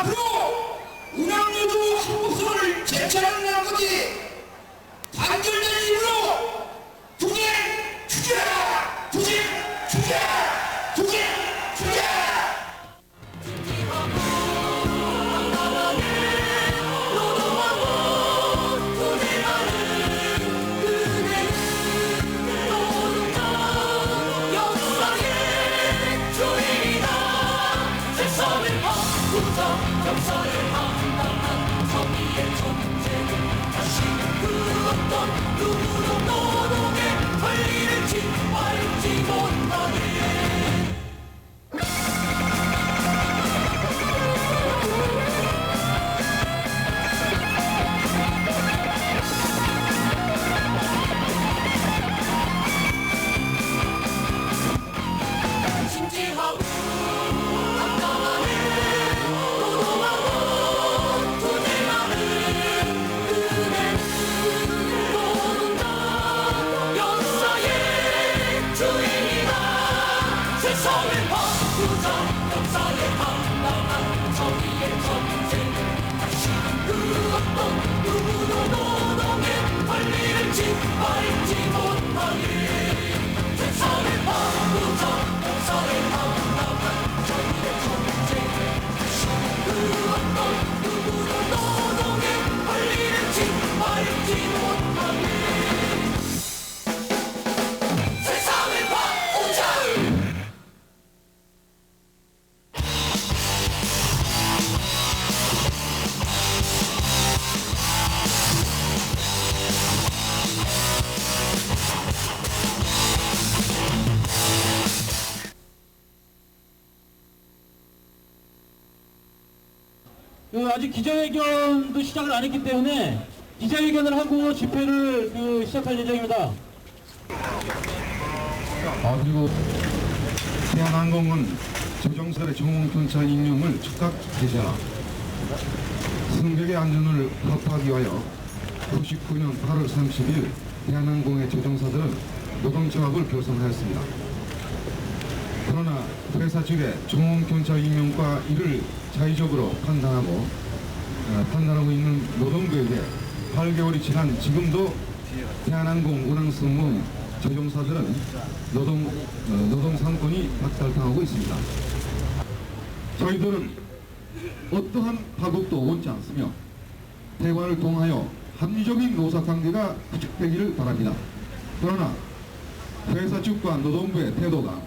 앞으로 운항노조 항복선을 재창하는 것이 단결된 힘으로 투쟁 주자! 투쟁 주자! 투쟁 주자! 역사를 감당한 정의의 전쟁은 다시는 그 어떤 누구도 노동의 권리를 짓밟지 못하게 진지하고 세상을 바꾸자 역사에 감당한 정의의 전쟁은 다시는 그 어떤 누구도 노동의 권리를 짓밟지 못하게 세상을 바꾸자 역사에 감당한 정의의 전쟁은 다시는 그 어떤 누구도 노동의 권리를 짓밟지 못하게 세상을 바꾸자. 아직 기자회견도 시작을 안 했기 때문에 기자회견을 하고 집회를 시작할 예정입니다. 그리고 대한항공은 조종사의 정원경찰 임명을 즉각 개시하라. 승객의 안전을 확보하기 위하여 99년 8월 30일 대한항공의 조종사들은 노동조합을 결성하였습니다. 그러나 회사 측의 정원경찰 임명과 이를 자의적으로 판단하고 있는 노동부에게 8개월이 지난 지금도 대한항공 운항승무 조종사들은 노동 상권이 박탈당하고 있습니다. 저희들은 어떠한 파국도 원치 않으며 대화를 통하여 합리적인 노사관계가 구축되기를 바랍니다. 그러나 회사 측과 노동부의 태도가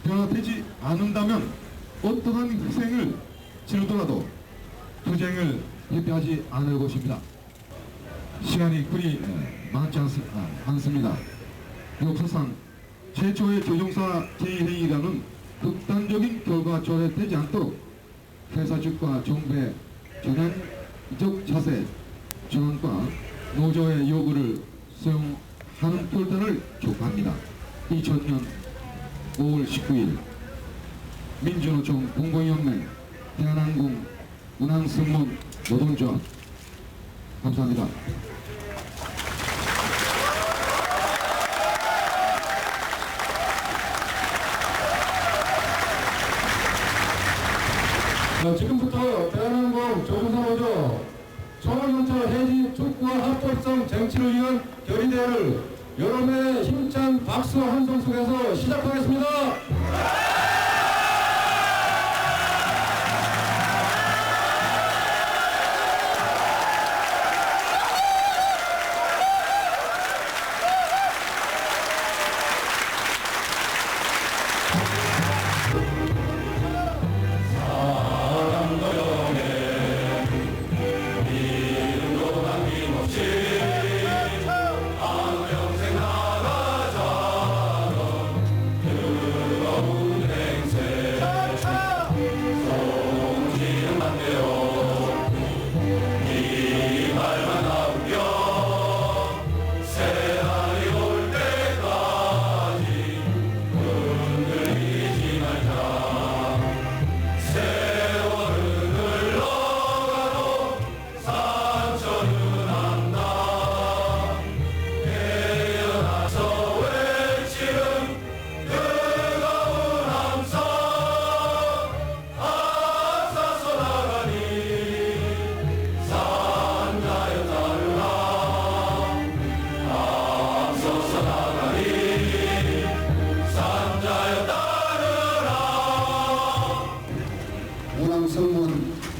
변화되지 않는다면 어떠한 희생을 치르더라도 투쟁을 회피하지 않을 것입니다. 시간이 그리 많지 않습니다. 역사상 최초의 조종사 제2회의라는 극단적인 결과가 초래되지 않도록 회사 측과 정부의 전향적 자세, 전환과 노조의 요구를 수용하는 결단을 촉구합니다. 2000년 5월 19일 민주노총 공공연맹 대한항공 운항승무 노동조합 감사합니다. 지금부터 대한항공 조종사노조 청원경찰 해지 촉구와 합법성 쟁취를 위한 결의대회를 여러분의 힘찬 박수와 함성 속에서 시작하겠습니다. 평생 나가자 그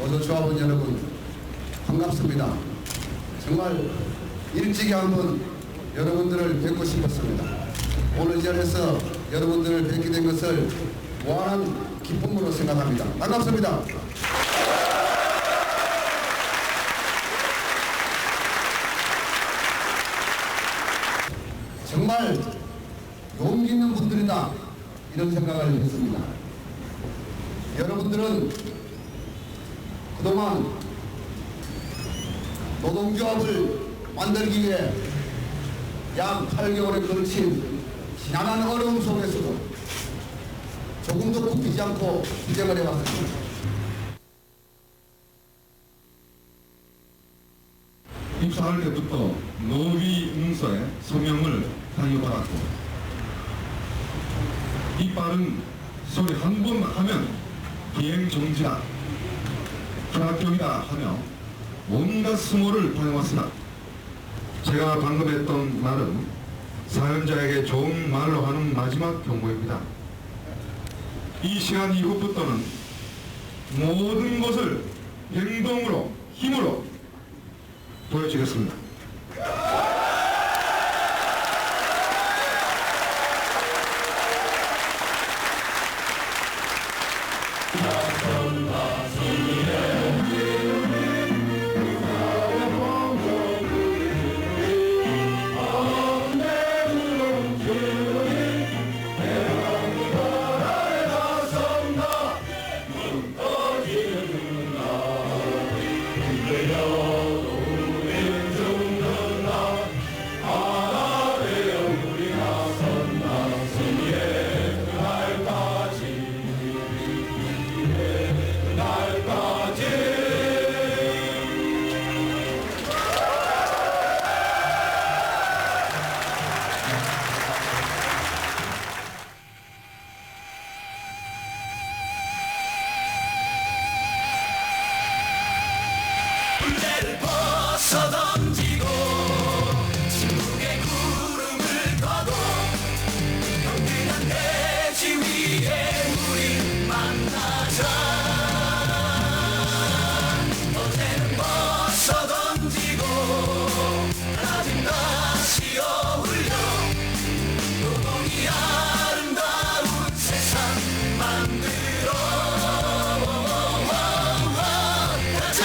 어서 조합원 여러분 반갑습니다. 정말 일찍이 한번 여러분들을 뵙고 싶었습니다. 오늘 이 자리에서 여러분들을 뵙게 된 것을 무한한 기쁨으로 생각합니다. 반갑습니다. 정말 용기 있는 분들이다 이런 생각을 했습니다. 여러분들은 그동안 노동조합을 만들기 위해 약 8개월에 걸친 지난한 어려움 속에서도 조금도 굽히지 않고 투쟁을 해왔습니다. 입사할 때부터 노위 문서에 서명을 당해받았고 이빨은 소리 한 번 하면 비행 정지다, 불합격이다 하며 온갖 수모를 당해왔으나 제가 방금 했던 말은 사연자에게 좋은 말로 하는 마지막 경고입니다. 이 시간 이후부터는 모든 것을 행동으로, 힘으로 보여주겠습니다. 군대를 벗어 던지고 침묵의 구름을 꺼고 평등한 대지 위에 우리 만나자. 어제는 벗어 던지고 낮은 다시 어울려 노동이 아름다운 세상 만들어 가자.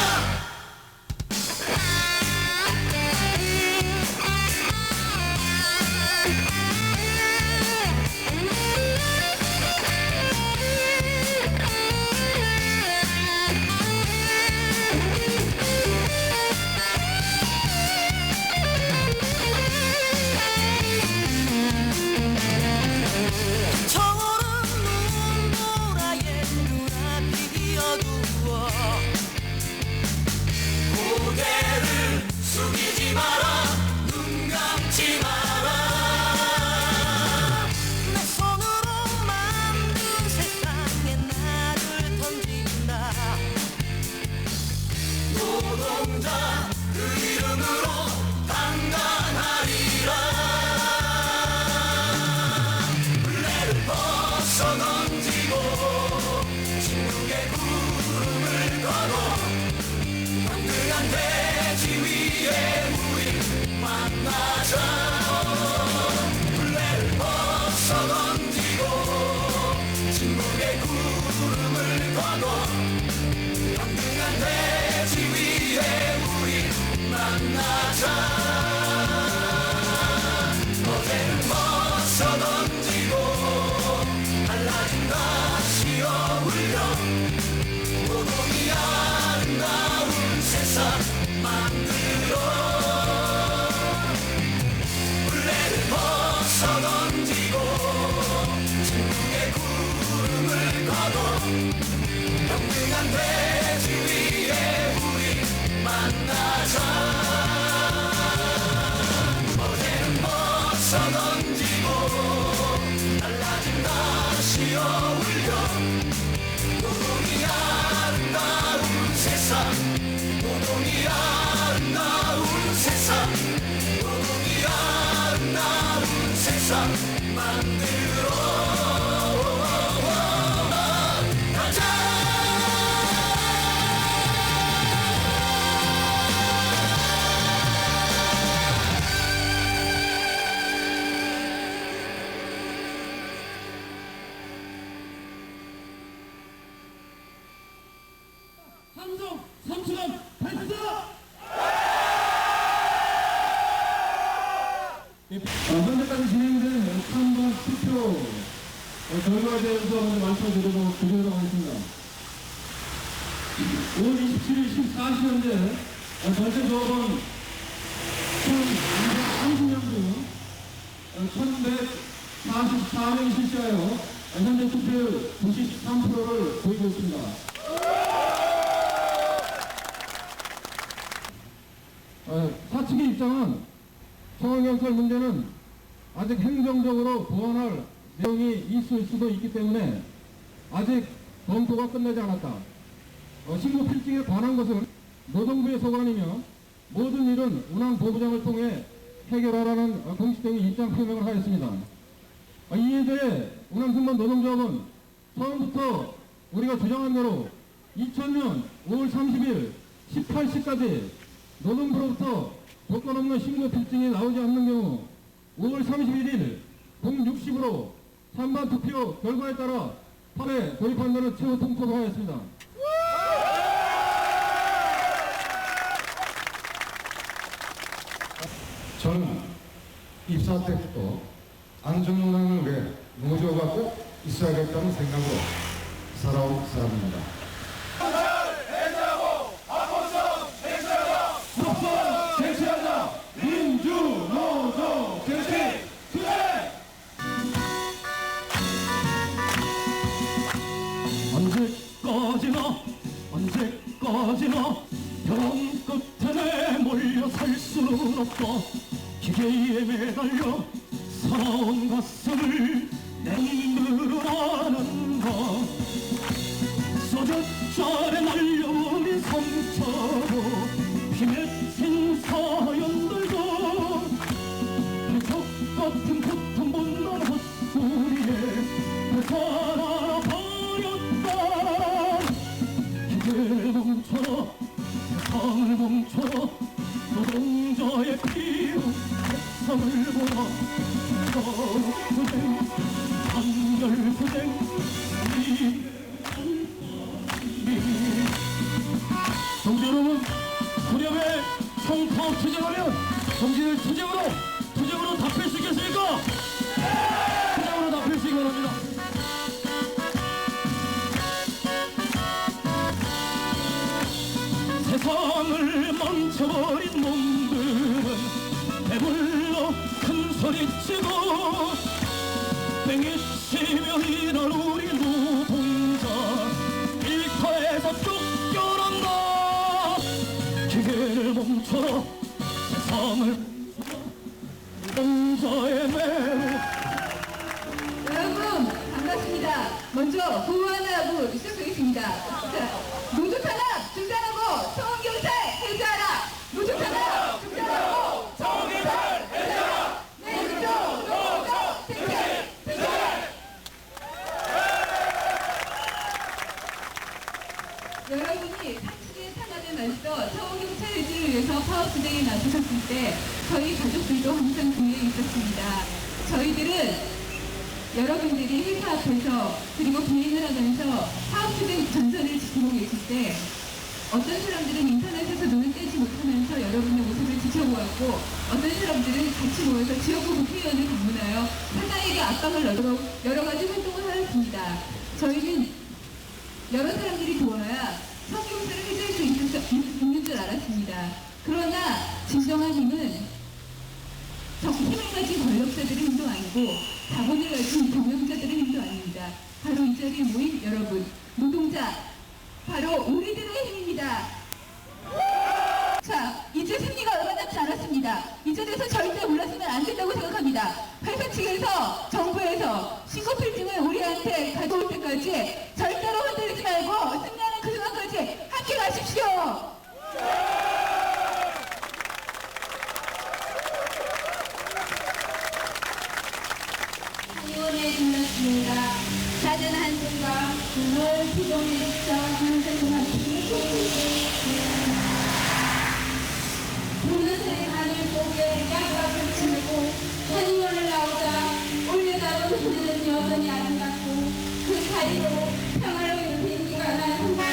저런 눈보라에 눈앞이 어두워 고개를 숙이지 마라 눈 감지 마라 내 손으로 만든 세상에 나를 던진다 노동자 그 이름으로 단단하리라 벗어 던지고 침묵의 구름을 꺼고 평등한 대지 위에 우리 만나자. 블레를 벗어 던지고 침묵의 구름을 꺼고 평등한 대지 위에 우리 만나자. 어제는 벗어 던지고 달라진 다시 어울려 노동이 아름다운 세상 만들어 블레를 벗어 던지고 침묵의 구름을 꺼고 평등한 대지 위에 우리 만나자. 어제는 벗어 던지고 달라진 다시 어울려 노동이 아름다운 세상 노동이 아름다운 세상 노동이 아름다운 세상 만들어 가자. 대통령 3초간 발사! 현재까지 진행된 3번 투표 결과에 대해서 먼저 말씀드리고 드리도록 하겠습니다. 5월 27일 14시 현재 전체 조합은 1,230명 중 1,144명이 실시하여 현재 투표율 93%를 보이고 있습니다. 사측의 입장은 청원경찰 문제는 아직 행정적으로 보완할 내용이 있을 수도 있기 때문에 아직 검토가 끝나지 않았다. 신고 필증에 관한 것은 노동부의 소관이며 모든 일은 운항본부장을 통해 해결하라는 공식적인 입장 표명을 하였습니다. 이에 대해 운항승무원 노동조합은 처음부터 우리가 주장한 대로 2000년 5월 30일 18시까지 노동부로부터 조건 없는 신고 필증이 나오지 않는 경우 5월 31일 060으로 3반 투표 결과에 따라 판에 돌입한다는 최후 통첩을 하였습니다. 저는 입사 때부터 안전운항을 위해 노조가 꼭 있어야겠다는 생각으로 살아온 사람입니다. 쟁취하자! 민주노조 쟁취 투쟁! 언제까지나 벼랑 끝에 몰려 살 수는 없다. 기계에 매달려 살아온 가슴을 내 눈으로 아는가. 소젖살에 날려오는 상처로 피 맺힌 사연들도 해적 같은 고통 못난 헛소리에 살아 버렸다. 기계를 멈춰라, 세상을 멈춰라. 노동자의 피로 세상을 보라. 서울투쟁, 한결투쟁, 동지 여러분, 무렵에 총파업 투쟁하면 동지를 투쟁으로 답할 수 있겠습니까? 투쟁으로 답할 수 있기 바랍니다. 세상을 망쳐버린 놈들은 배불러 큰 소리치고 뺑이 치며 일할 우리 노동자 일터에서 쫓겨난다. 기계를 멈춰라, 세상을 노동자의 매우. 여러분 반갑습니다. 먼저 구호 하나하고 시작하겠습니다. 자, 노조 탄압 중단하고 청원경찰 해제하라. 노조 탄압 중단하고 청원경찰 해제하라. 내일도 노조 쟁취 투쟁. 여러분이 사측의 탄압에 맞서 청원경찰 해제를 위해서 파업 투쟁에 나서셨을 때 저희 가족들도 항상 뒤에 있었습니다. 저희들은 여러분들이 회사 앞에서 그리고 비행을 하면서 파업투쟁 전선을 지키고 계실 때 어떤 사람들은 인터넷에서 눈을 떼지 못하면서 여러분의 모습을 지켜보았고 어떤 사람들은 같이 모여서 지역구 국회의원을 방문하여 사장에게 압박을 여러 가지 활동을 하였습니다. 저희는 여러 사람들이 도와야 성경사를 해제할 수 있는 줄 알았습니다. 그러나 진정한 힘은 힘을 가진 권력자들의 힘도 아니고 자본을 가진 경영자들의 힘도 아닙니다. 바로 이 자리에 모인 여러분, 노동자, 바로 우리들의 힘입니다. 자, 이제 승리가 얼마 남지 않았습니다. 이 자리에서 절대 물러서면 안 된다고 생각합니다. 회사 측에서, 정부에서 신고 필증을 우리한테 가져올 때까지 절대로 흔들리지 말고 승리하는 그 순간까지 함께 가십시오. 이원에 불렀습니다. 잦은 한숨과 눈을 피곤에 지쳐 한숨만 푸른새 하늘 속에 양각을 치르고 한이원을 나오자 올려다본 하늘은 여전히 아름답고 그 사이로 평화로운 비행기가 날아옵니다.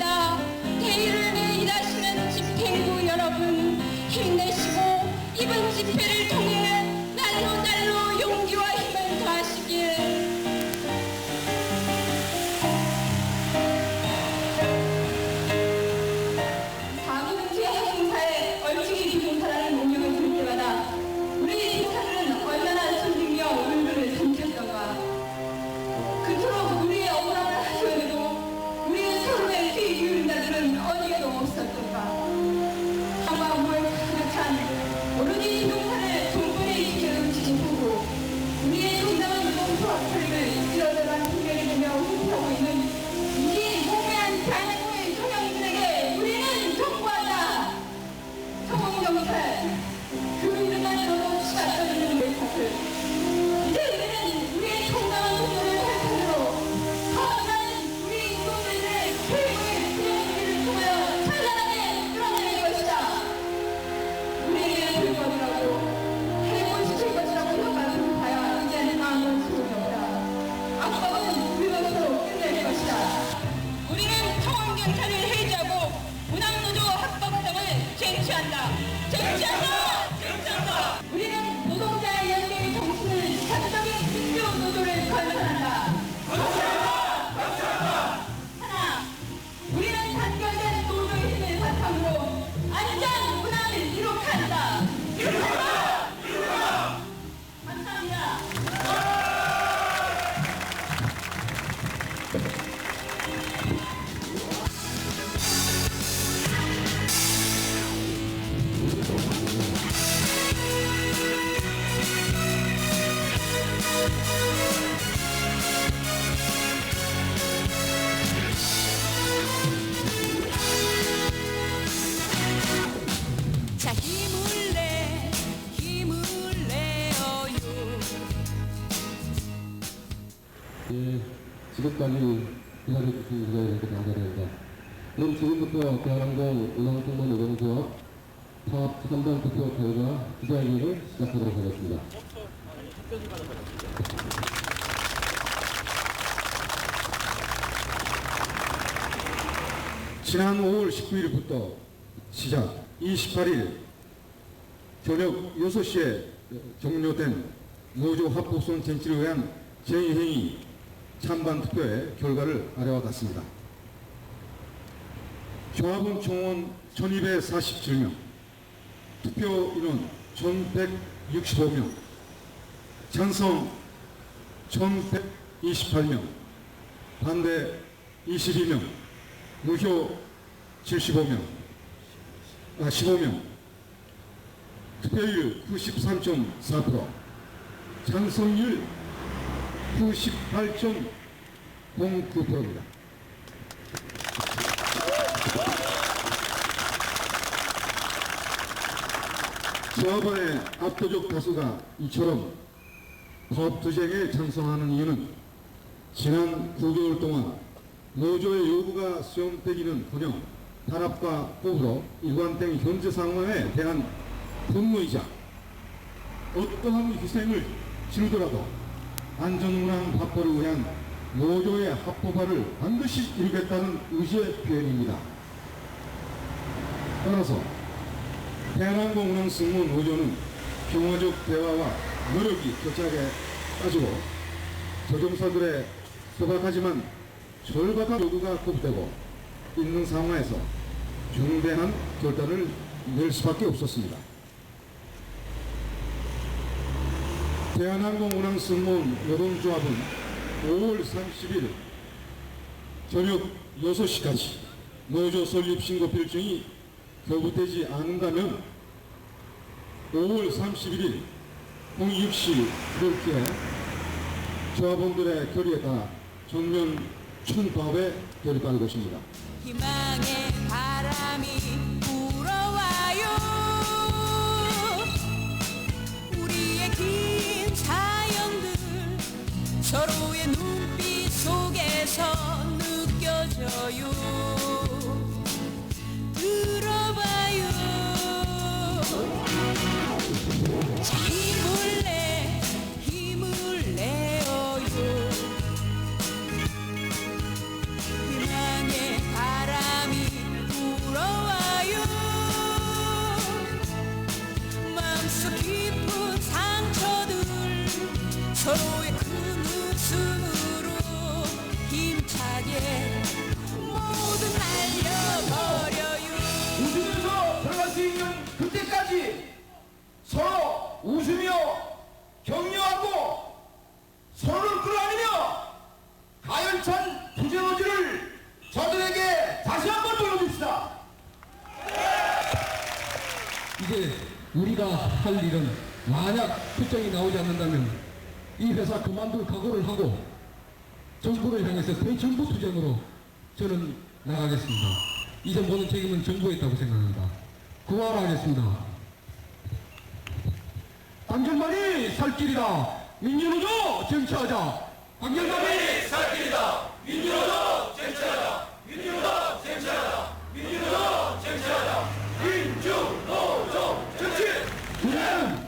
축하합니다. 대의를 위해 일하시는 집행부 여러분 힘내시고 이번 집회를 통해 날로 날로 용기와 힘을 더하시길. 사무국회 행사에 얼찍이 부동산하는 운명을 볼 때마다 우리 인사들은 얼마나 손들며 울음을 삼켰던가. 그토록 우리의 억울함을 하소연해도 우리의 서로의 귀 기울인 자들은 어디에도 없었던가. 마음을 가득한 오로지 부동산을 돈벌이 지키는 지지부고 우리의 정당한 노동조합을 이뤄나가는 분명히 되며 후퇴하고 있는 이 무모한 대한민국의 청년들에게 우리는 경고한다. 성공경찰 그 이름만으로도 치가 떨리는 메이커들 이제 우리는 우리의 정당한 노동을 할 뿐으로 허나는 우리 인공들의 퇴임을 그녀들을 통하여 찬란하게 끌어내릴 것이다. 우리에게 불법이라고 해고 지킬 것이라고 협박을 불파야 이제는 아무런 소용이 없다. 악법은 불법으로 끝낼 것이다. 우리는 청원경찰을 해제하고 운항노조 합법성을 쟁취한다. 우리는 노동자의 연대의 정신을 자주적인 민주 노조를 건설한다. 하나, 우리는 단결된 노조의 힘을 바탕으로 안전 운항을 이룩한다. 감사합니다. 자 힘을 내어요. 예, 지금까지 기다려주신 기자님께 감사드립니다. 그럼 지금부터 대한항공 운항승무원 노동조합 사업 3단 투표 결과 기자회견을 시작하도록 하겠습니다. 지난 5월 19일부터 시작 28일 저녁 6시에 종료된 노조 합법성 쟁취를 위한 제의행위 찬반 투표의 결과를 아래와 같습니다. 조합원 총원 1247명, 투표 인원 1165명, 찬성 1128명, 반대 22명, 무효 15명, 투표율 93.4%, 찬성률 98.09%입니다. 조합원의 압도적 다수가 이처럼 법투쟁에 찬성하는 이유는 지난 9개월 동안 노조의 요구가 수용되기는커녕 탄압과 폭우로 일관된 현재 상황에 대한 분노이자 어떠한 희생을 치르더라도 안전운항 확보를 위한 노조의 합법화를 반드시 이루겠다는 의지의 표현입니다. 따라서 대한항공 운항승무원 노조는 평화적 대화와 노력이 교차하게 따지고 조종사들의 소박하지만 절박한 요구가 거부되고 있는 상황에서 중대한 결단을 낼 수밖에 없었습니다. 대한항공 운항승무원 노동조합은 5월 30일 저녁 6시까지 노조 설립 신고 필증이 교부되지 않는다면 5월 31일 06시 10시에 조합원들의 결의에 따라 전면 총파업에 결의할 것입니다. 희망의 바람이 불어와요. 우리의 긴 사연들 서로의 눈빛 속에서 느껴져요. 들어봐요. 자, 힘을 내어요. 희망의 바람 서로 웃으며 격려하고 손을 끌어안으며 가열찬 투쟁의지를 저들에게 다시 한번 보여줍시다. 이제 우리가 할 일은 만약 투쟁이 나오지 않는다면 이 회사 그만둘 각오를 하고 정부를 향해서 대정부 투쟁으로 저는 나가겠습니다. 이제 모든 책임은 정부에 있다고 생각합니다. 구하하겠습니다. 단결만이 살 길이다. 민주노조 쟁취하자. 단결만이 살 길이다. 민주노조 쟁취하자. 민주노조 쟁취하자. 민주노조 쟁취하자. 민주노조 쟁취. 우리는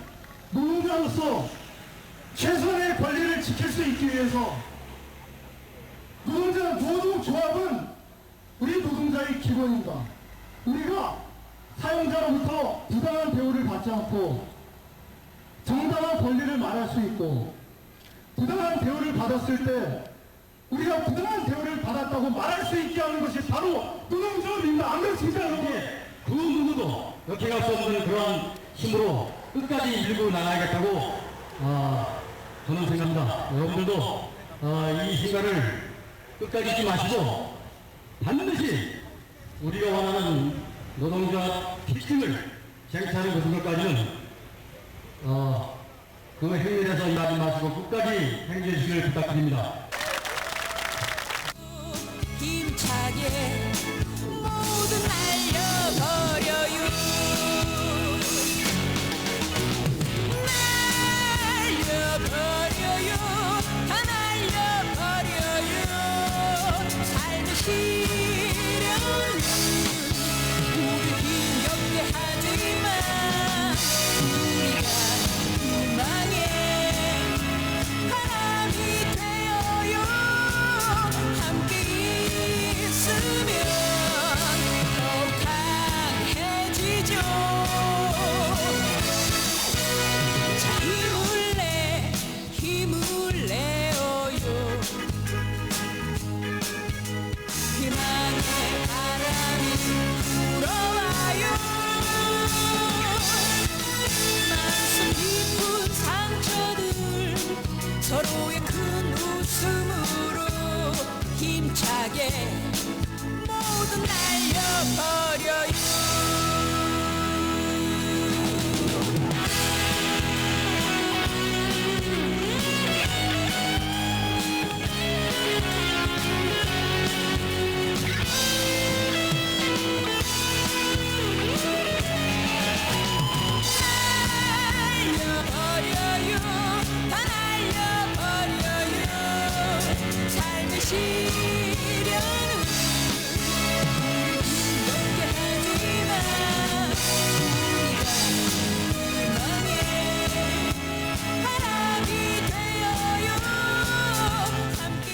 노동자로서 최선의 권리를 지킬 수 있기 위해서 노동자 노동조합은 우리 노동자의 기본입니다. 우리가 사용자로부터 부당한 대우를 받지 않고 정당한 권리를 말할 수 있고 부당한 대우를 받았을 때 우리가 부당한 대우를 받았다고 말할 수 있게 하는 것이 바로 노동조합입니다. 안 그렇습니까, 여러분? 그 누구도 역행할 수 없는 그런 힘으로 끝까지 밀고 나가야겠다고 저는 생각합니다. 여러분들도 이 시간을 끝까지 잊지 마시고 반드시 우리가 원하는 노동자 특징을 쟁취하는 것까지는 그 행렬에서 일하지 마시고 끝까지 행진해 주시길 부탁드립니다. 힘차게 모두 날려버려요. 날려버려요. 다 날려버려요. 삶의 시련은 우리 힘겹게 하지만 우리가 희망의 바람이 되어요. 함께 있으면 더욱 강해지죠. 자, 힘을 내어요. 희망의 바람이 불어와요. 가슴 깊은 상처들 서로의 큰 웃음으로 힘차게 모두 날려버려요. 날려버려요. 다 날려버려요. 삶의 시련은 우리 힘겹게 하지만 우리가 희망의 바람이 되어요. 함께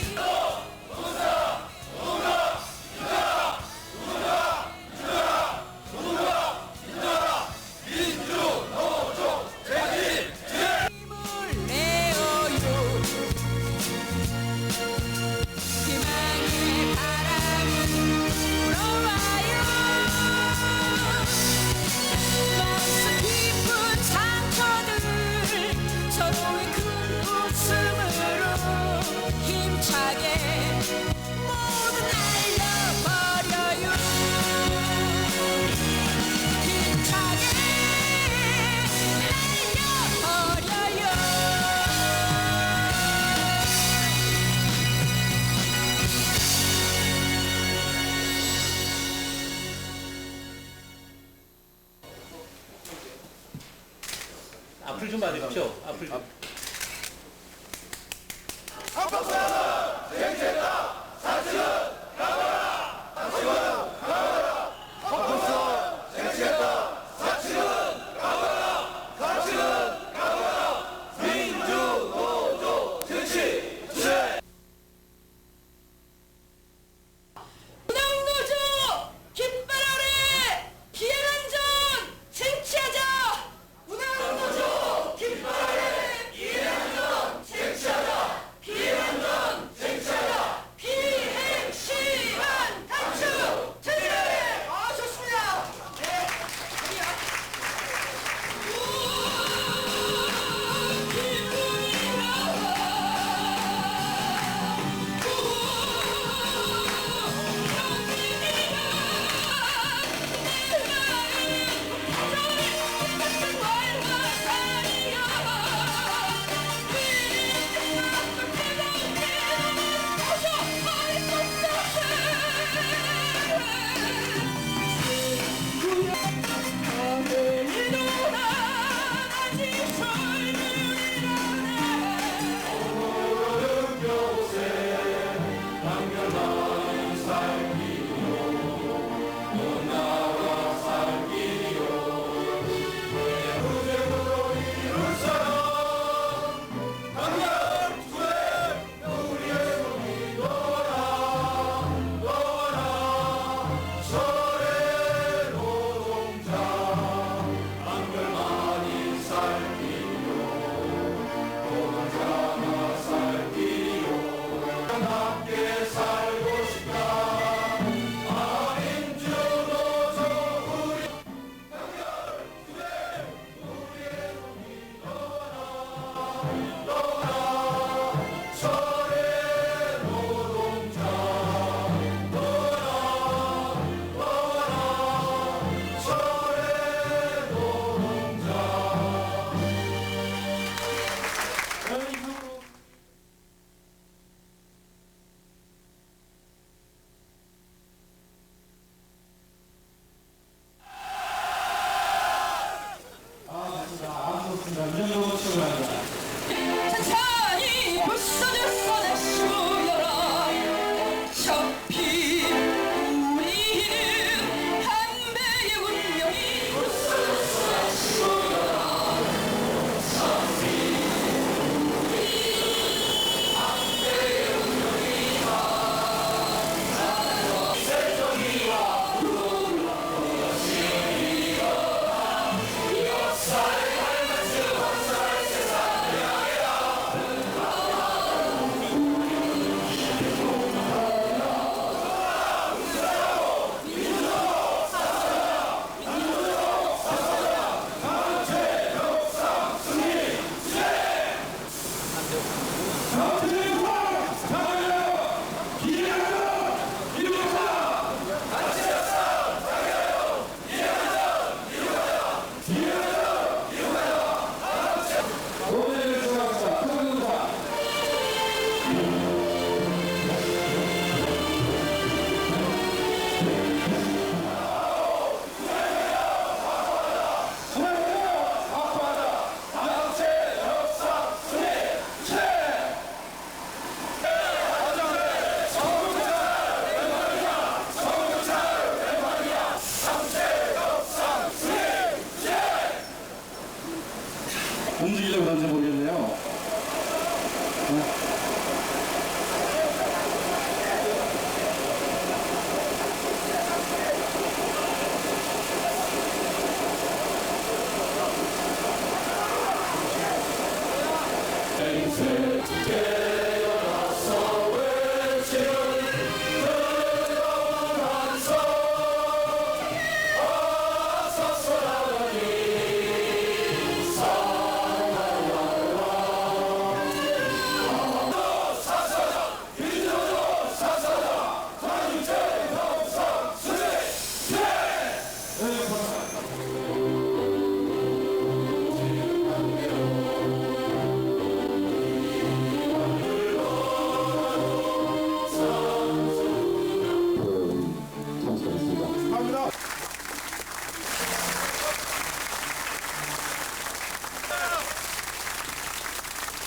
힘을 내어요. 희망의 바람이 불어와요. 가슴 깊은 상처들 서로의 큰 웃음으로 힘차게 모두 날려버려요. 힘차게 날려버려요. 앞을 좀 봐주십시오. 앞을 좀. 운항노조 깃발 아래 기회안전 쟁취하자. 운항노조 깃발 아래 움직이려고 그런지 모르겠네요.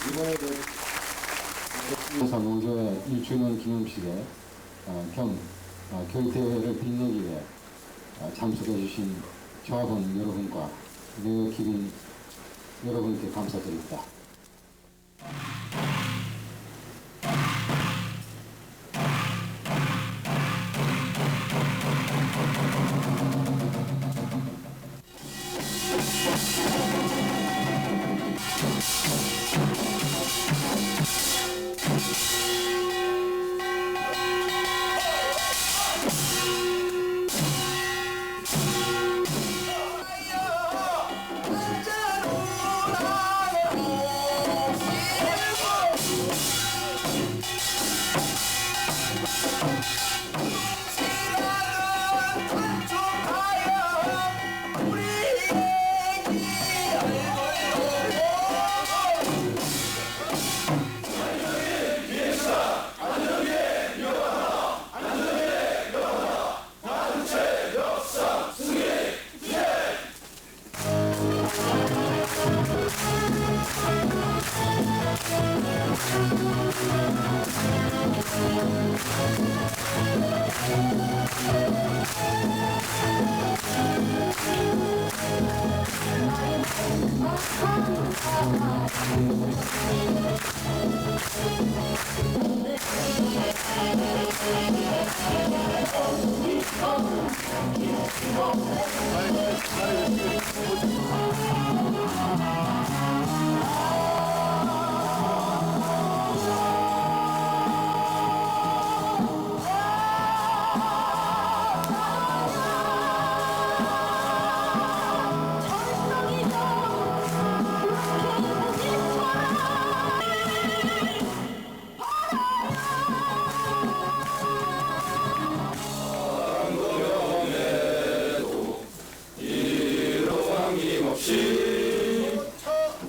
이번에 노조의 1주년 기념식에 교육대회를 빛내기 위해 참석해 주신 조합원 여러분과 내외 기린 여러분께 감사드립니다.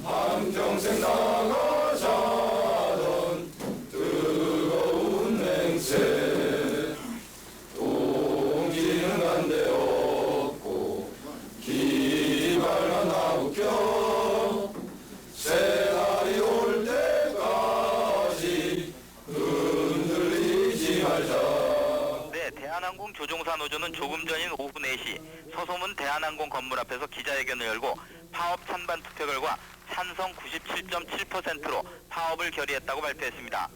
한평생 나가자던 뜨거운 맹세 동기는 간데 없고 기발만 나웃겨 새날이 올 때까지 흔들리지 말자. 네, 대한항공 조종사 노조는 조금 전인 오후 4시 서소문 대한항공 건물 앞에서 기자회견을 열고 파업 찬반 투표 결과 찬성 97.7%로 파업을 결의했다고 발표했습니다.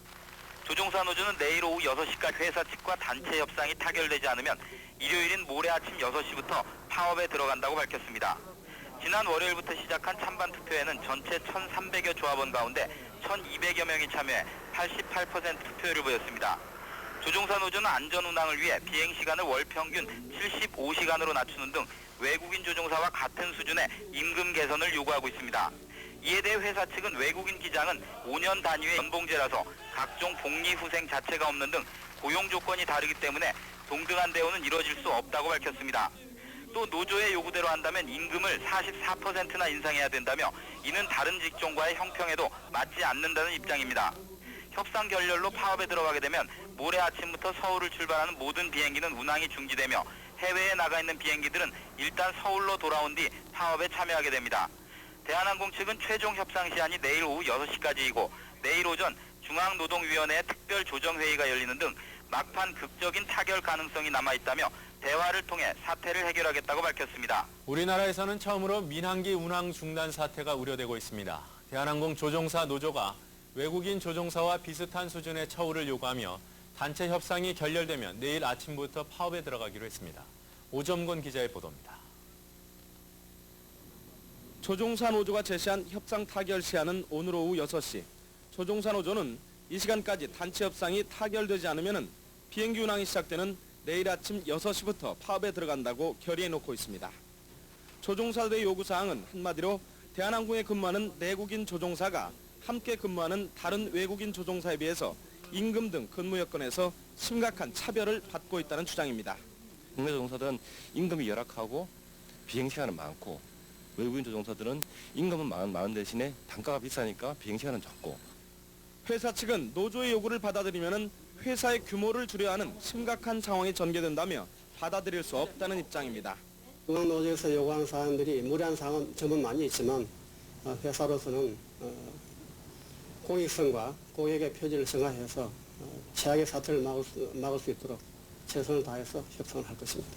조종사 노조는 내일 오후 6시까지 회사 측과 단체 협상이 타결되지 않으면 일요일인 모레 아침 6시부터 파업에 들어간다고 밝혔습니다. 지난 월요일부터 시작한 찬반 투표에는 전체 1,300여 조합원 가운데 1,200여 명이 참여해 88% 투표율을 보였습니다. 조종사 노조는 안전 운항을 위해 비행 시간을 월 평균 75시간으로 낮추는 등 외국인 조종사와 같은 수준의 임금 개선을 요구하고 있습니다. 이에 대해 회사 측은 외국인 기장은 5년 단위의 연봉제라서 각종 복리 후생 자체가 없는 등 고용 조건이 다르기 때문에 동등한 대우는 이뤄질 수 없다고 밝혔습니다. 또 노조의 요구대로 한다면 임금을 44%나 인상해야 된다며 이는 다른 직종과의 형평에도 맞지 않는다는 입장입니다. 협상 결렬로 파업에 들어가게 되면 모레 아침부터 서울을 출발하는 모든 비행기는 운항이 중지되며 해외에 나가 있는 비행기들은 일단 서울로 돌아온 뒤 파업에 참여하게 됩니다. 대한항공 측은 최종 협상 시한이 내일 오후 6시까지이고 내일 오전 중앙노동위원회의 특별조정회의가 열리는 등 막판 극적인 타결 가능성이 남아있다며 대화를 통해 사태를 해결하겠다고 밝혔습니다. 우리나라에서는 처음으로 민항기 운항 중단 사태가 우려되고 있습니다. 대한항공 조종사 노조가 외국인 조종사와 비슷한 수준의 처우를 요구하며 단체 협상이 결렬되면 내일 아침부터 파업에 들어가기로 했습니다. 오점권 기자의 보도입니다. 조종사 노조가 제시한 협상 타결 시한은 오늘 오후 6시. 조종사 노조는 이 시간까지 단체 협상이 타결되지 않으면 비행기 운항이 시작되는 내일 아침 6시부터 파업에 들어간다고 결의해놓고 있습니다. 조종사들의 요구사항은 한마디로 대한항공에 근무하는 내국인 조종사가 함께 근무하는 다른 외국인 조종사에 비해서 임금 등 근무 여건에서 심각한 차별을 받고 있다는 주장입니다. 국내 조종사들은 임금이 열악하고 비행시간은 많고 외국인 조종사들은 임금은 많은 대신에 단가가 비싸니까 비행시간은 적고. 회사 측은 노조의 요구를 받아들이면 회사의 규모를 줄여야 하는 심각한 상황이 전개된다며 받아들일 수 없다는 입장입니다. 운항노조에서 요구하는 사항들이 무리한 점은 많이 있지만 회사로서는 공익성과 고객의 표지를 생각해서 최악의 사태를 막을 수 있도록 최선을 다해서 협상을 할 것입니다.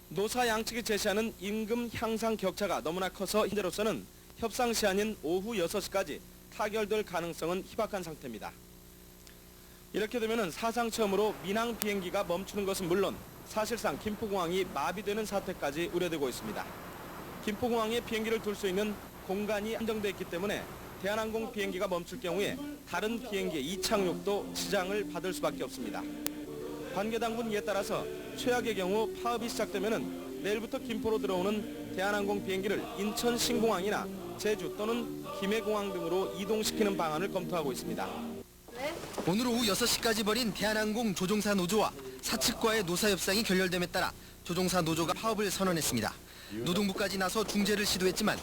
노사 양측이 제시하는 임금 향상 격차가 너무나 커서 현재로서는 협상 시한인 오후 6시까지 타결될 가능성은 희박한 상태입니다. 이렇게 되면 사상 처음으로 민항 비행기가 멈추는 것은 물론 사실상 김포공항이 마비되는 사태까지 우려되고 있습니다. 김포공항에 비행기를 둘 수 있는 공간이 한정되어 있기 때문에 대한항공 비행기가 멈출 경우에 다른 비행기의 이착륙도 지장을 받을 수밖에 없습니다. 관계당국은 이에 따라서 최악의 경우 파업이 시작되면 내일부터 김포로 들어오는 대한항공 비행기를 인천 신공항이나 제주 또는 김해공항 등으로 이동시키는 방안을 검토하고 있습니다. 오늘 오후 6시까지 벌인 대한항공 조종사 노조와 사측과의 노사 협상이 결렬됨에 따라 조종사 노조가 파업을 선언했습니다. 노동부까지 나서 중재를 시도했지만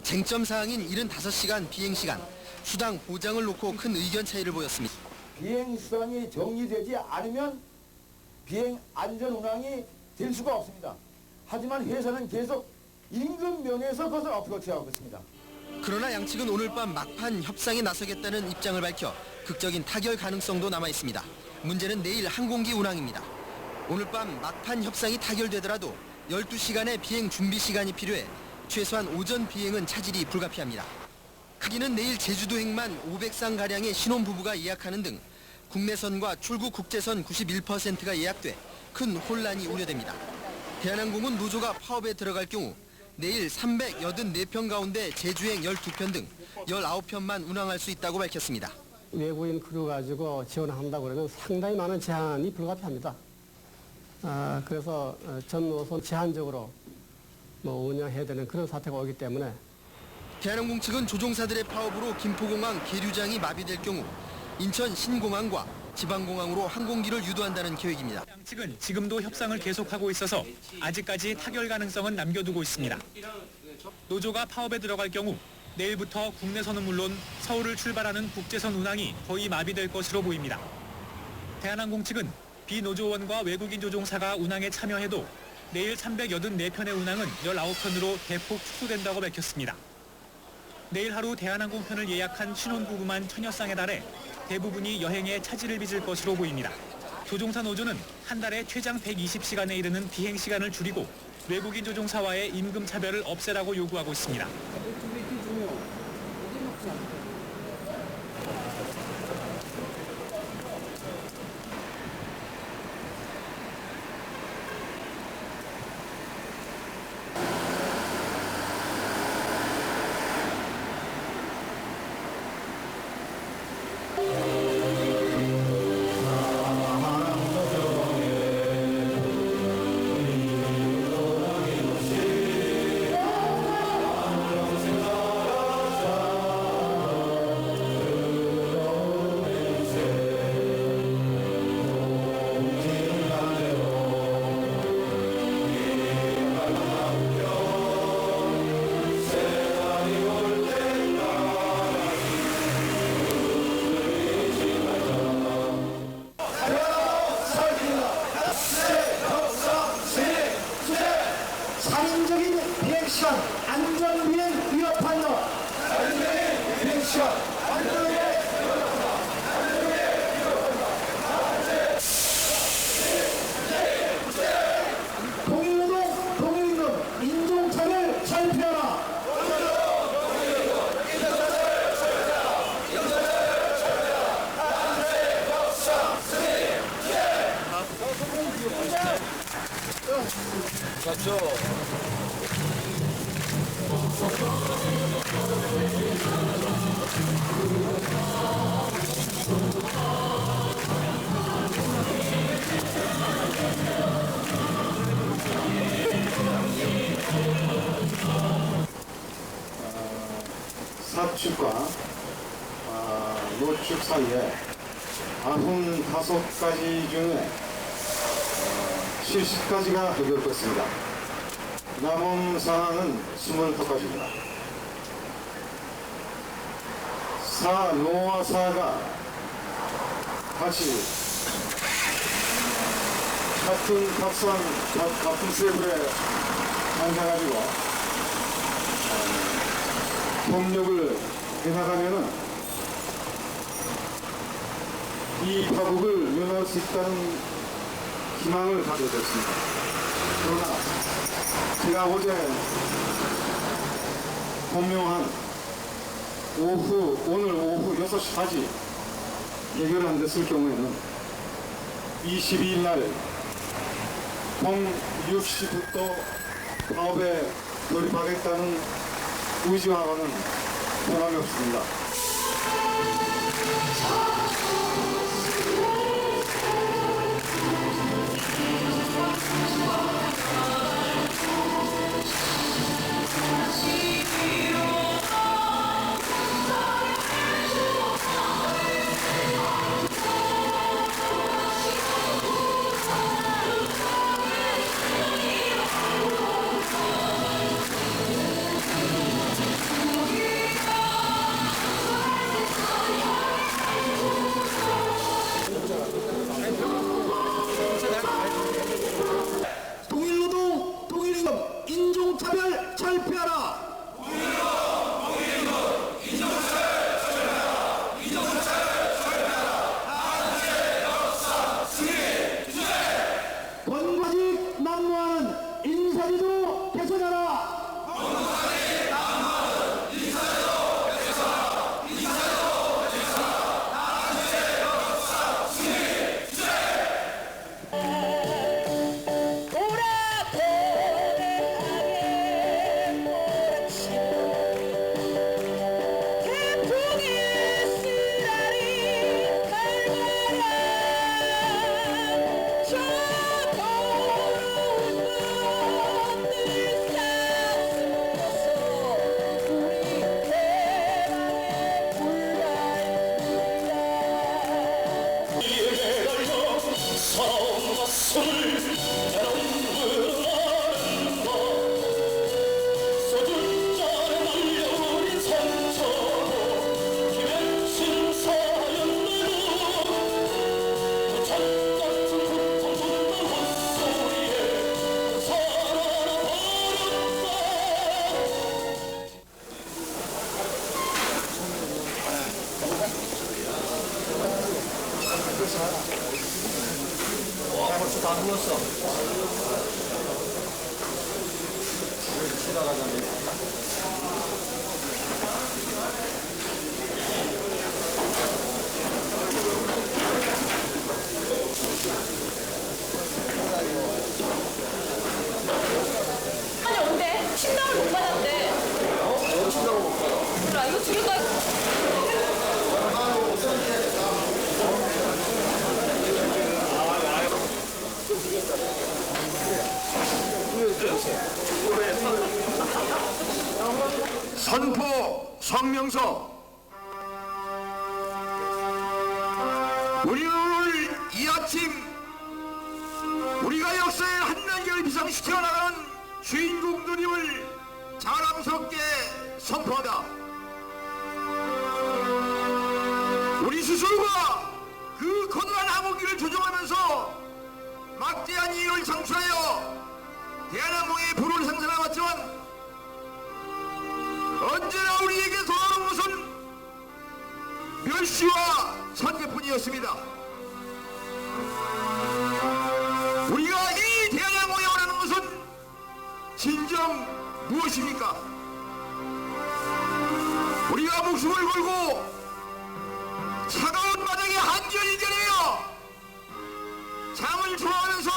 쟁점 사항인 75시간 비행시간, 수당 보장을 놓고 큰 의견 차이를 보였습니다. 비행성이 정리되지 않으면 비행 안전 운항이 될 수가 없습니다. 하지만 회사는 계속 임금 면에서 그것을 어프로치하고 있습니다. 그러나 양측은 오늘 밤 막판 협상에 나서겠다는 입장을 밝혀 극적인 타결 가능성도 남아있습니다. 문제는 내일 항공기 운항입니다. 오늘 밤 막판 협상이 타결되더라도 12시간의 비행 준비 시간이 필요해 최소한 오전 비행은 차질이 불가피합니다. 크기는 내일 제주도행만 500쌍가량의 신혼부부가 예약하는 등 국내선과 출국 국제선 91%가 예약돼 큰 혼란이 우려됩니다. 대한항공은 노조가 파업에 들어갈 경우 내일 384편 가운데 제주행 12편 등 19편만 운항할 수 있다고 밝혔습니다. 외국인 크루 가지고 지원한다고 그러면 상당히 많은 제한이 불가피합니다. 그래서 전 노선 제한적으로 운영해야 되는 그런 사태가 오기 때문에 대한항공 측은 조종사들의 파업으로 김포공항 계류장이 마비될 경우 인천 신공항과 지방공항으로 항공기를 유도한다는 계획입니다. 양측은 지금도 협상을 계속하고 있어서 아직까지 타결 가능성은 남겨두고 있습니다. 노조가 파업에 들어갈 경우 내일부터 국내선은 물론 서울을 출발하는 국제선 운항이 거의 마비될 것으로 보입니다. 대한항공 측은 비노조원과 외국인 조종사가 운항에 참여해도 내일 384편의 운항은 19편으로 대폭 축소된다고 밝혔습니다. 내일 하루 대한항공 편을 예약한 신혼부부만 1000여 쌍에 달해 대부분이 여행에 차질을 빚을 것으로 보입니다. 조종사 노조는 한 달에 최장 120시간에 이르는 비행 시간을 줄이고 외국인 조종사와의 임금 차별을 없애라고 요구하고 있습니다. 살인적인 비행시간, 안전비행 위협한 것. 살인적인 비행시간, 안전비행 박수. 사축과 노축 사이에 95가지 중에 70가지가 해결됐습니다. 남은 사항은 25가지입니다. 노와 사가 같이 같은 세블에 앉아가지고 협력을 해나가면은 이 파국을 면할 수 있다는 희망을 가지게 됐습니다. 그러나 제가 어제 본명한 오늘 오후 6시까지 해결 안 됐을 경우에는 22일 날 밤 6시부터 파업에 돌입하겠다는 의지와는 변함이 없습니다. 동일노동, 동일임금, 인종차별 철폐하라. 권과직 난무하는 인사제도 개선하라. 벌써 다 누웠어. 아니 온대. 신당을 못 받았대. 어? 신당을 못 받아? 그래 이거 지금까지 선포 성명서. 우리는 오늘 이 아침 우리가 역사의 한 단계를 비상시켜 나가는 주인공들임을 자랑스럽게 선포하다. 우리 스스로가 그 거대한 항공기를 조종하면서 막대한 이익을 창출하여 대한항공의 부를 상승해왔지만 언제나 우리에게 돌아오는 것은 멸시와 천대뿐이었습니다. 우리가 이 대한항공에 원하는 것은 진정 무엇입니까? 우리가 목숨을 걸고 차가운 바닥에 한절 이겨내어 잠을 좋아하면서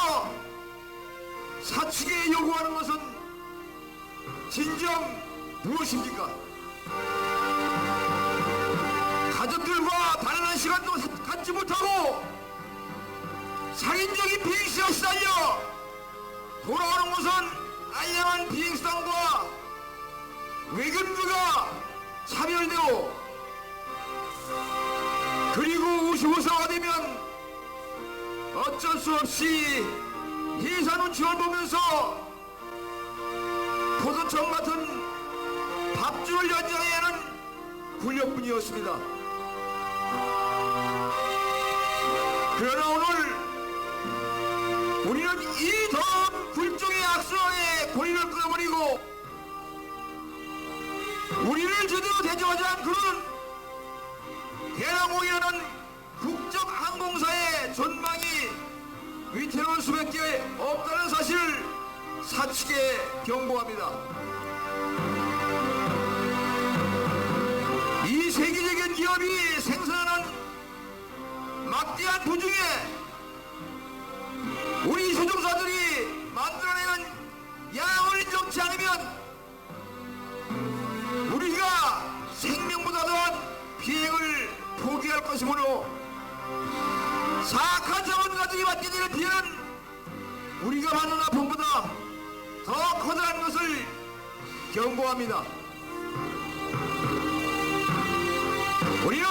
사측에 요구하는 것은 진정 무엇입니까? 가족들과 단란한 시간도 갖지 못하고 살인적인 비행시에 시달려 돌아오는 것은 알량한 비행수당과 외근비가 차별되고 그리고 55세가 되면 어쩔 수 없이 예산 운치를 보면서 포도청 같은 밥줄을 연장해야 하는 굴욕뿐이었습니다. 그러나 오늘 우리는 이 더운 굴종의 악수에 고리를 끊어버리고 우리를 제대로 대접하지 않고는 대한항공이라는 국적항공사의 전망이 위태로울 수밖에 없다는 사실을 사측에 경고합니다. 이 세계적인 기업이 생산하는 막대한 부중에 우리 조종사들이 만들어내는 양을 인정치 않으면 우리가 생명보다 더한 비행을 포기할 것이므로 사악한 자원가들이 맡게 될 피해는 우리가 받는 아픔보다 더 커다란 것을 경고합니다. 우리는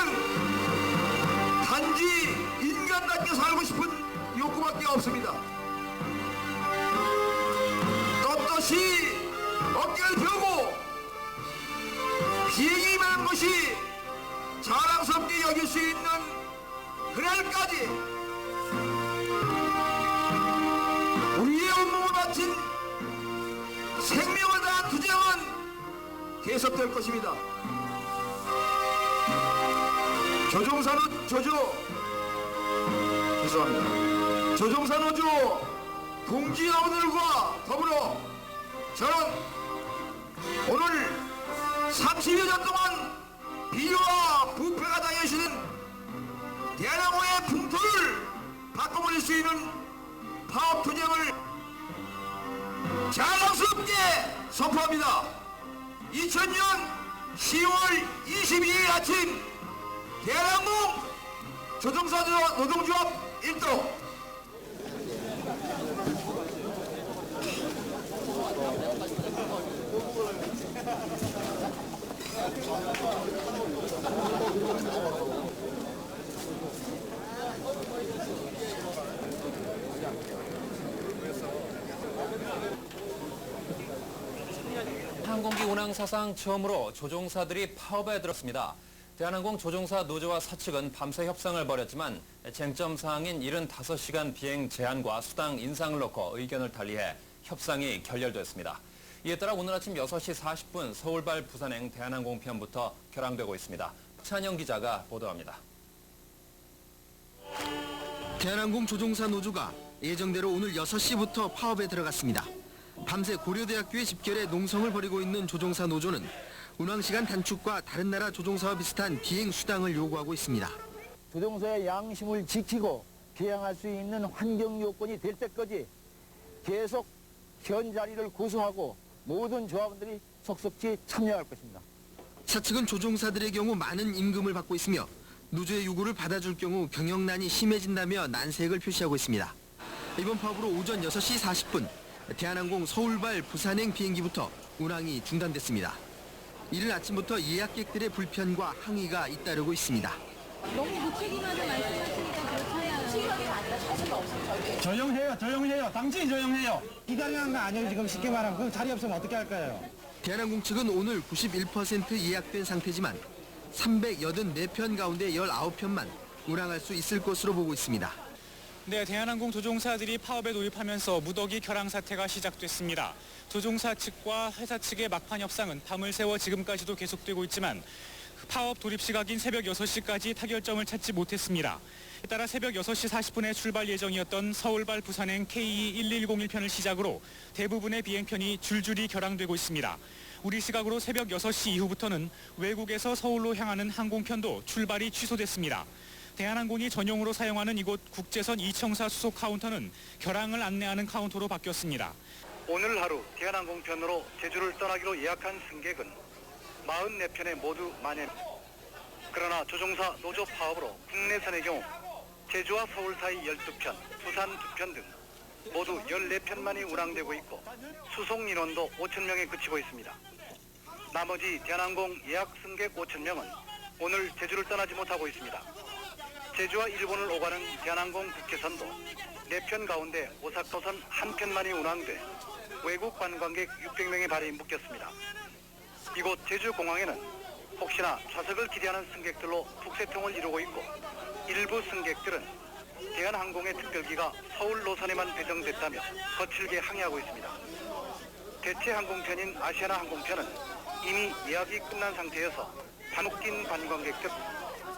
단지 인간답게 살고 싶은 욕구밖에 없습니다. 떳떳이 어깨를 펴고 비행이 임하는 것이 자랑스럽게 여길 수 있는 그날까지 우리의 온몸을 바친 생명을 다한 투쟁은 계속될 것입니다. 조종사 노조 동지 여러분들과 더불어 저는 오늘 30여 년 동안 비리와 부패가 당해지는 대한항공의 풍토를 바꿔버릴 수 있는 파업 투쟁을 자랑스럽게 선포합니다. 2000년 10월 22일 아침 대한항공 조종사 노동조합 일동 항공기 운항 사상 처음으로 조종사들이 파업에 들었습니다. 대한항공 조종사 노조와 사측은 밤새 협상을 벌였지만 쟁점 사항인 75시간 비행 제한과 수당 인상을 놓고 의견을 달리해 협상이 결렬됐습니다. 이에 따라 오늘 아침 6시 40분 서울발 부산행 대한항공 편부터 결항되고 있습니다. 찬영 기자가 보도합니다. 대한항공 조종사 노조가 예정대로 오늘 6시부터 파업에 들어갔습니다. 밤새 고려대학교에 집결해 농성을 벌이고 있는 조종사 노조는 운항시간 단축과 다른 나라 조종사와 비슷한 비행 수당을 요구하고 있습니다. 조종사의 양심을 지키고 비행할 수 있는 환경 요건이 될 때까지 계속 현 자리를 고수하고 모든 조합원들이 속속히 참여할 것입니다. 사측은 조종사들의 경우 많은 임금을 받고 있으며 노조의 요구를 받아줄 경우 경영난이 심해진다며 난색을 표시하고 있습니다. 이번 파업으로 오전 6시 40분 대한항공 서울발 부산행 비행기부터 운항이 중단됐습니다. 이른 아침부터 예약객들의 불편과 항의가 잇따르고 있습니다. 너무 무책임하게 말씀하시니까 그렇잖아요. 시간이 많다. 자세가 없어요. 조용해요. 당신이 조용해요. 기다리는 거 아니에요. 지금 쉽게 말하면. 그럼 자리 없으면 어떻게 할까요? 대한항공 측은 오늘 91% 예약된 상태지만 384편 가운데 19편만 운항할 수 있을 것으로 보고 있습니다. 네, 대한항공 조종사들이 파업에 돌입하면서 무더기 결항 사태가 시작됐습니다. 조종사 측과 회사 측의 막판 협상은 밤을 새워 지금까지도 계속되고 있지만 파업 돌입 시각인 새벽 6시까지 타결점을 찾지 못했습니다. 따라 새벽 6시 40분에 출발 예정이었던 서울발 부산행 KE1101편을 시작으로 대부분의 비행편이 줄줄이 결항되고 있습니다. 우리 시각으로 새벽 6시 이후부터는 외국에서 서울로 향하는 항공편도 출발이 취소됐습니다. 대한항공이 전용으로 사용하는 이곳 국제선 이청사 수속 카운터는 결항을 안내하는 카운터로 바뀌었습니다. 오늘 하루 대한항공 편으로 제주를 떠나기로 예약한 승객은 44편에 모두 만회. 그러나 조종사 노조 파업으로 국내선의 경우 제주와 서울 사이 12편, 부산 2편 등 모두 14편만이 운항되고 있고 수송 인원도 5,000명에 그치고 있습니다. 나머지 대한항공 예약 승객 5,000명은 오늘 제주를 떠나지 못하고 있습니다. 제주와 일본을 오가는 대한항공 국제선도 4편 가운데 오사카선 1편만이 운항돼 외국 관광객 600명의 발이 묶였습니다. 이곳 제주공항에는 혹시나 좌석을 기대하는 승객들로 북새통을 이루고 있고 일부 승객들은 대한항공의 특별기가 서울 노선에만 배정됐다며 거칠게 항의하고 있습니다. 대체 항공편인 아시아나 항공편은 이미 예약이 끝난 상태여서 단독인 관광객들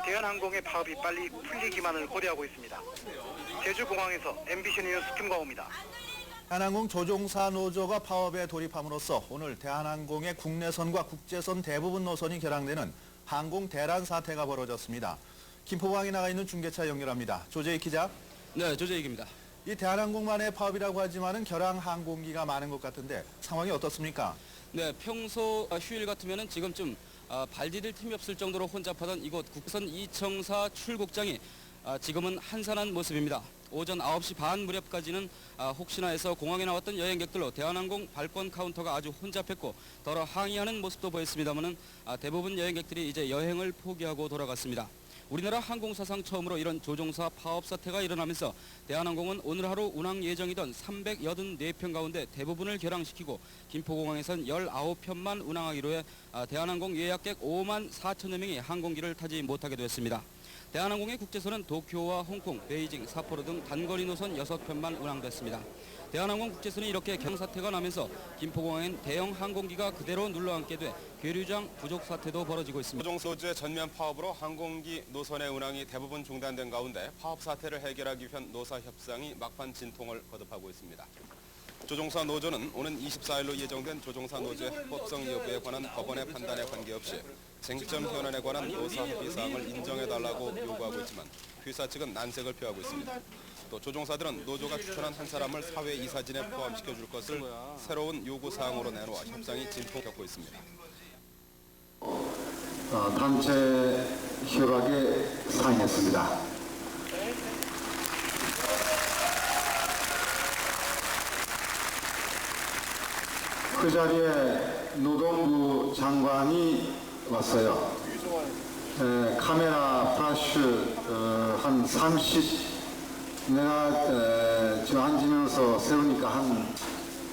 대한항공의 파업이 빨리 풀리기만을 고려하고 있습니다. 제주공항에서 MBC 뉴스 김광호입니다. 대한항공 조종사 노조가 파업에 돌입함으로써 오늘 대한항공의 국내선과 국제선 대부분 노선이 결항되는 항공 대란 사태가 벌어졌습니다. 김포공항에 나가 있는 중계차 연결합니다. 조재익 기자. 네, 조재익입니다. 이 대한항공만의 파업이라고 하지만은 결항 항공기가 많은 것 같은데 상황이 어떻습니까? 네, 평소 휴일 같으면은 지금쯤 발 디딜 틈이 없을 정도로 혼잡하던 이곳 국선 이청사 출국장이 지금은 한산한 모습입니다. 오전 9시 반 무렵까지는 혹시나 해서 공항에 나왔던 여행객들로 대한항공 발권 카운터가 아주 혼잡했고 더러 항의하는 모습도 보였습니다만은 대부분 여행객들이 이제 여행을 포기하고 돌아갔습니다. 우리나라 항공사상 처음으로 이런 조종사 파업 사태가 일어나면서 대한항공은 오늘 하루 운항 예정이던 384편 가운데 대부분을 결항시키고 김포공항에선 19편만 운항하기로 해 대한항공 예약객 5만 4천여 명이 항공기를 타지 못하게 됐습니다. 대한항공의 국제선은 도쿄와 홍콩, 베이징, 삿포로 등 단거리 노선 6편만 운항됐습니다. 대한항공 국제선이 이렇게 결항 사태가 나면서 김포공항엔 대형 항공기가 그대로 눌러앉게 돼 계류장 부족 사태도 벌어지고 있습니다. 조종사 노조의 전면 파업으로 항공기 노선의 운항이 대부분 중단된 가운데 파업 사태를 해결하기 위한 노사 협상이 막판 진통을 거듭하고 있습니다. 조종사 노조는 오는 24일로 예정된 조종사 노조의 합법성 여부에 관한 법원의 판단에 관계없이 쟁점 현안에 관한 노사 합의사항을 인정해달라고 요구하고 있지만 회사 측은 난색을 표하고 있습니다. 또 조종사들은 노조가 추천한 한 사람을 사회 이사진에 포함시켜줄 것을 새로운 요구사항으로 내놓아 협상이 진통 겪고 있습니다. 단체 협약에 사인했습니다. 그 자리에 노동부 장관이 왔어요. 카메라 플래시 한 30, 내가 지금 앉으면서 세우니까 한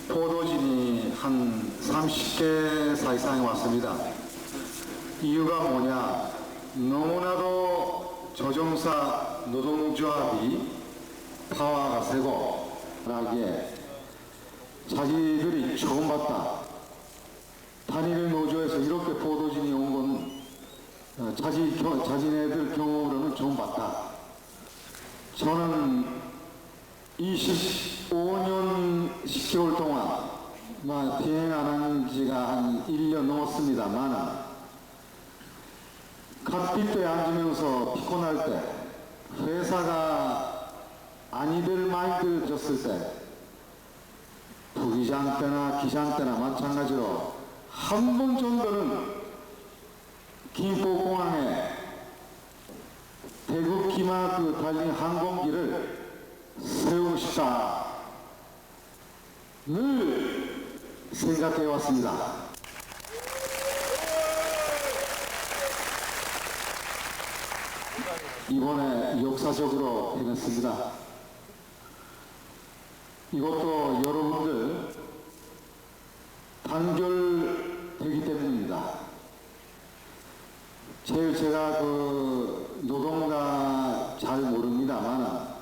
보도진이 한 30개 사이상에 왔습니다. 이유가 뭐냐? 너무나도 조종사 노동조합이 파워가 세고 하기에 자기들이 처음 봤다. 단일 노조에서 이렇게 보도진이 온 건 자기네들 경험으로는 처음 봤다. 저는 25년 10개월 동안 비행 안 한 지가 한 1년 넘었습니다만 갓빛도에 앉으면서 피곤할 때 회사가 아니들 마인드를 줬을 때 부기장 때나 기장 때나 마찬가지로 한 번 정도는 김포공항에 대국기마 달린 항공기를 세우고 싶다 늘 생각해 왔습니다. 이번에 역사적으로 해냈습니다. 이것도 여러분들 단결되기 때문입니다. 제가 노동가 잘 모릅니다만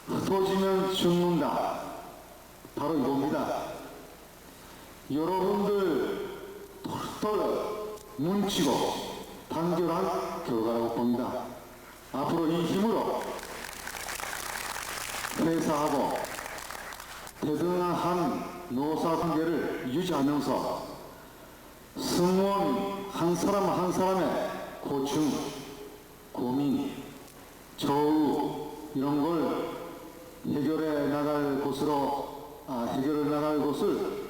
흩어지면 죽는다. 바로 이겁니다. 여러분들 똘똘 뭉치고 단결한 결과라고 봅니다. 앞으로 이 힘으로 회사하고 대등한 노사관계를 유지하면서 승무원 한 사람 한 사람의 고충, 고민, 처우 이런 걸 해결해 나갈 곳을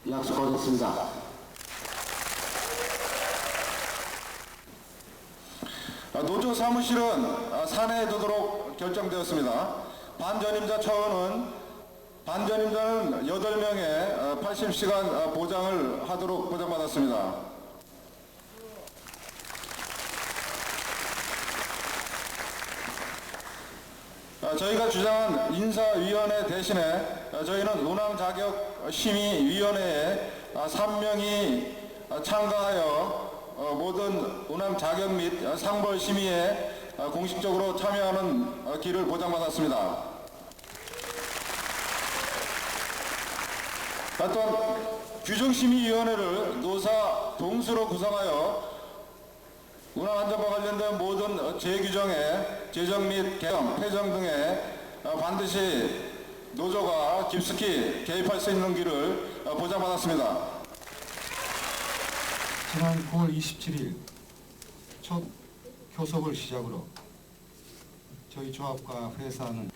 약속하겠습니다. 노조 사무실은 사내에 두도록 결정되었습니다. 반전임자 처우는 반전임자는 8명의 80시간 보장을 하도록 보장받았습니다. 저희가 주장한 인사위원회 대신에 저희는 운항자격심의위원회에 3명이 참가하여 모든 운항 자격 및 상벌 심의에 공식적으로 참여하는 길을 보장받았습니다. 또한 규정심의위원회를 노사 동수로 구성하여 운항안전과 관련된 모든 재규정에 제정 및 개정, 폐정 등에 반드시 노조가 깊숙이 개입할 수 있는 길을 보장받았습니다. 지난 9월 27일 첫 교섭을 시작으로 저희 조합과 회사는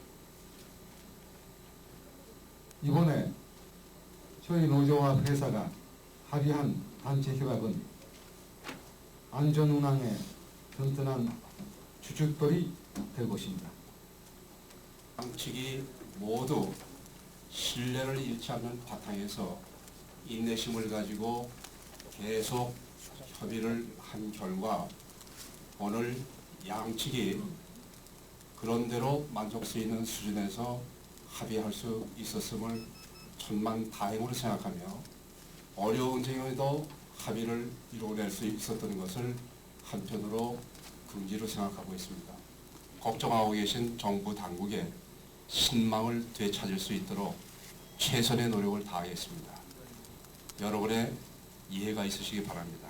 이번에 저희 노조와 회사가 합의한 단체 협약은 안전운항의 든든한 주춧돌이 될 것입니다. 양측이 모두 신뢰를 잃지 않는 바탕에서 인내심을 가지고 계속 협의를 한 결과 오늘 양측이 그런대로 만족할 수 있는 수준에서 합의할 수 있었음을 천만다행으로 생각하며 어려운 경우에도 합의를 이루어낼 수 있었던 것을 한편으로 긍지로 생각하고 있습니다. 걱정하고 계신 정부 당국에 신망을 되찾을 수 있도록 최선의 노력을 다하겠습니다. 여러분의 이해가 있으시기 바랍니다.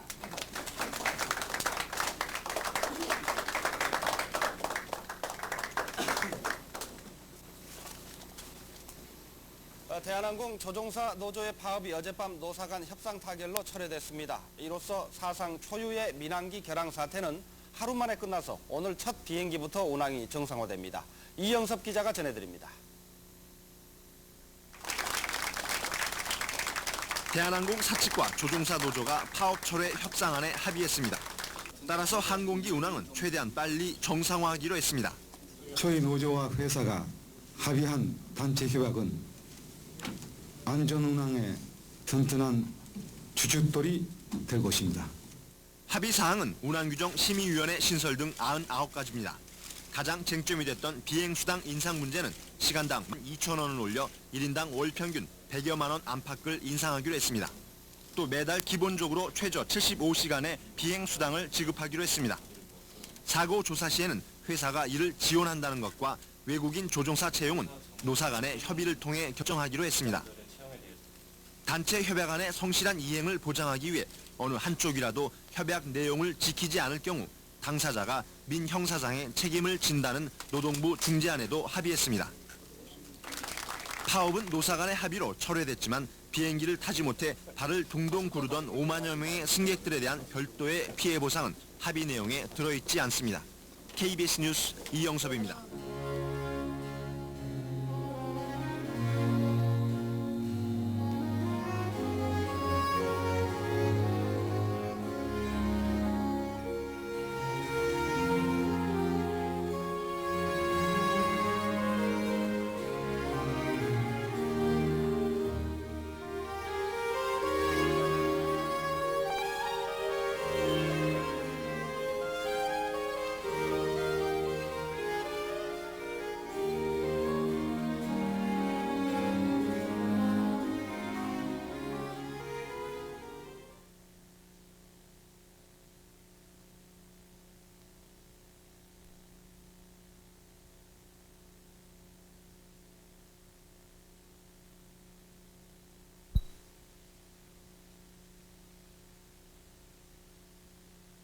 대한항공 조종사 노조의 파업이 어젯밤 노사 간 협상 타결로 철회됐습니다. 이로써 사상 초유의 민항기 결항 사태는 하루 만에 끝나서 오늘 첫 비행기부터 운항이 정상화됩니다. 이영섭 기자가 전해드립니다. 대한항공 사측과 조종사 노조가 파업 철회 협상안에 합의했습니다. 따라서 항공기 운항은 최대한 빨리 정상화하기로 했습니다. 저희 노조와 회사가 합의한 단체 협약은 안전운항의 튼튼한 주춧돌이 될 것입니다. 합의 사항은 운항규정 심의위원회 신설 등 99가지입니다. 가장 쟁점이 됐던 비행수당 인상 문제는 시간당 2,000원을 올려 1인당 월 평균 100여만 원 안팎을 인상하기로 했습니다. 또 매달 기본적으로 최저 75시간의 비행수당을 지급하기로 했습니다. 사고 조사 시에는 회사가 이를 지원한다는 것과 외국인 조종사 채용은 노사 간의 협의를 통해 결정하기로 했습니다. 단체 협약안의 성실한 이행을 보장하기 위해 어느 한쪽이라도 협약 내용을 지키지 않을 경우 당사자가 민형사상의 책임을 진다는 노동부 중재안에도 합의했습니다. 파업은 노사 간의 합의로 철회됐지만 비행기를 타지 못해 발을 동동 구르던 5만여 명의 승객들에 대한 별도의 피해 보상은 합의 내용에 들어있지 않습니다. KBS 뉴스 이영섭입니다.